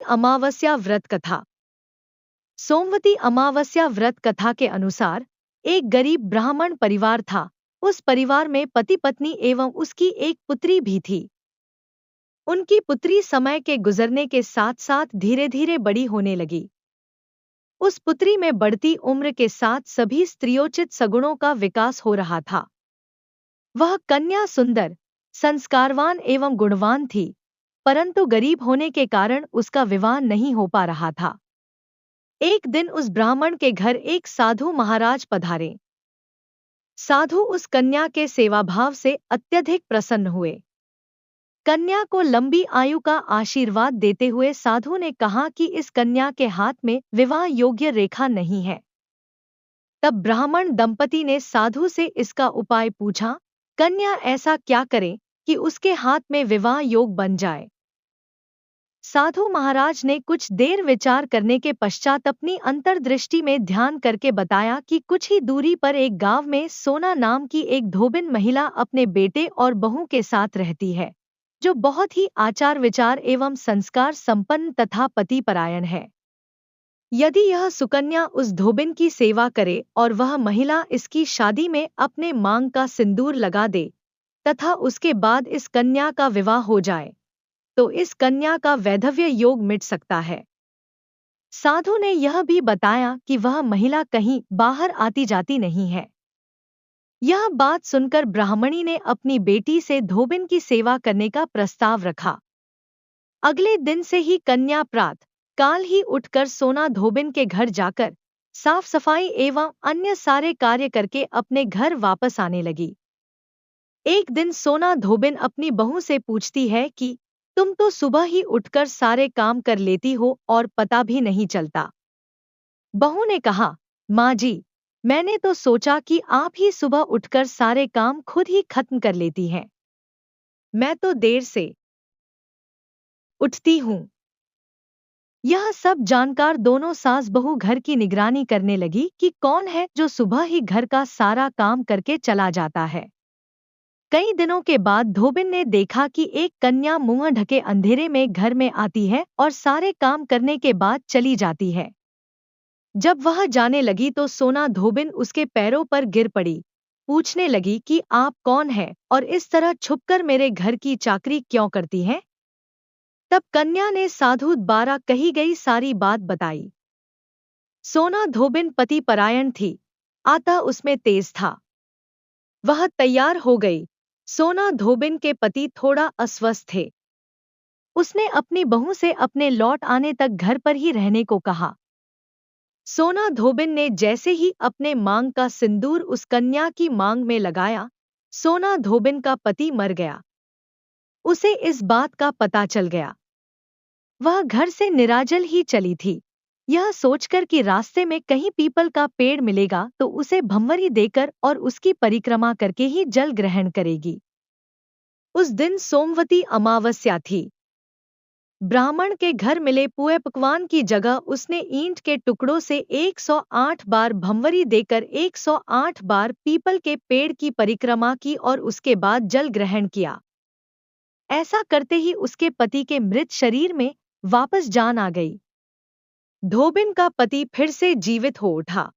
अमावस्या व्रत कथा। सोमवती अमावस्या व्रत कथा के अनुसार एक गरीब ब्राह्मण परिवार था। उस परिवार में पति पत्नी एवं उसकी एक पुत्री भी थी। उनकी पुत्री समय के गुजरने के साथ साथ धीरे धीरे बड़ी होने लगी। उस पुत्री में बढ़ती उम्र के साथ सभी स्त्रियोचित सगुणों का विकास हो रहा था। वह कन्या सुंदर, संस्कारवान एवं गुणवान थी, परंतु गरीब होने के कारण उसका विवाह नहीं हो पा रहा था। एक दिन उस ब्राह्मण के घर एक साधु महाराज पधारे। साधु उस कन्या के सेवाभाव से अत्यधिक प्रसन्न हुए। कन्या को लंबी आयु का आशीर्वाद देते हुए साधु ने कहा कि इस कन्या के हाथ में विवाह योग्य रेखा नहीं है। तब ब्राह्मण दंपति ने साधु से इसका उपाय पूछा। कन्या ऐसा क्या करे कि उसके हाथ में विवाह योग बन जाए? साधु महाराज ने कुछ देर विचार करने के पश्चात अपनी अंतर्दृष्टि में ध्यान करके बताया कि कुछ ही दूरी पर एक गांव में सोना नाम की एक धोबिन महिला अपने बेटे और बहू के साथ रहती है, जो बहुत ही आचार विचार एवं संस्कार संपन्न तथा पतिपरायण है। यदि यह सुकन्या उस धोबिन की सेवा करे और वह महिला इसकी शादी में अपने मांग का सिंदूर लगा दे तथा उसके बाद इस कन्या का विवाह हो जाए, तो इस कन्या का वैधव्य योग मिट सकता है। साधु ने यह भी बताया कि वह महिला कहीं बाहर आती जाती नहीं है। यह बात सुनकर ब्राह्मणी ने अपनी बेटी से धोबिन की सेवा करने का प्रस्ताव रखा। अगले दिन से ही कन्या प्रातः काल ही उठकर सोना धोबिन के घर जाकर साफ सफाई एवं अन्य सारे कार्य करके अपने घर वापस आने लगी। एक दिन सोना धोबिन अपनी बहू से पूछती है कि तुम तो सुबह ही उठकर सारे काम कर लेती हो और पता भी नहीं चलता। बहू ने कहा, माँ जी, मैंने तो सोचा कि आप ही सुबह उठकर सारे काम खुद ही खत्म कर लेती हैं। मैं तो देर से उठती हूँ। यह सब जानकर दोनों सास बहू घर की निगरानी करने लगी कि कौन है जो सुबह ही घर का सारा काम करके चला जाता है। कई दिनों के बाद धोबिन ने देखा कि एक कन्या मुंह ढके अंधेरे में घर में आती है और सारे काम करने के बाद चली जाती है। जब वह जाने लगी तो सोना धोबिन उसके पैरों पर गिर पड़ी। पूछने लगी कि आप कौन हैं और इस तरह छुपकर मेरे घर की चाकरी क्यों करती हैं? तब कन्या ने साधु द्वारा कही गई सारी बात बताई। सोना धोबिन पति परायण थी, आता उसमें तेज था। वह तैयार हो गई। सोना धोबिन के पति थोड़ा अस्वस्थ थे। उसने अपनी बहू से अपने लौट आने तक घर पर ही रहने को कहा। सोना धोबिन ने जैसे ही अपने मांग का सिंदूर उस कन्या की मांग में लगाया, सोना धोबिन का पति मर गया। उसे इस बात का पता चल गया। वह घर से निराजल ही चली थी, यह सोचकर कि रास्ते में कहीं पीपल का पेड़ मिलेगा तो उसे भंवरी देकर और उसकी परिक्रमा करके ही जल ग्रहण करेगी। उस दिन सोमवती अमावस्या थी। ब्राह्मण के घर मिले पुए पकवान की जगह उसने ईंट के टुकड़ों से 108 बार भंवरी देकर 108 बार पीपल के पेड़ की परिक्रमा की और उसके बाद जल ग्रहण किया। ऐसा करते ही उसके पति के मृत शरीर में वापस जान आ गई। धोबिन का पति फिर से जीवित हो उठा।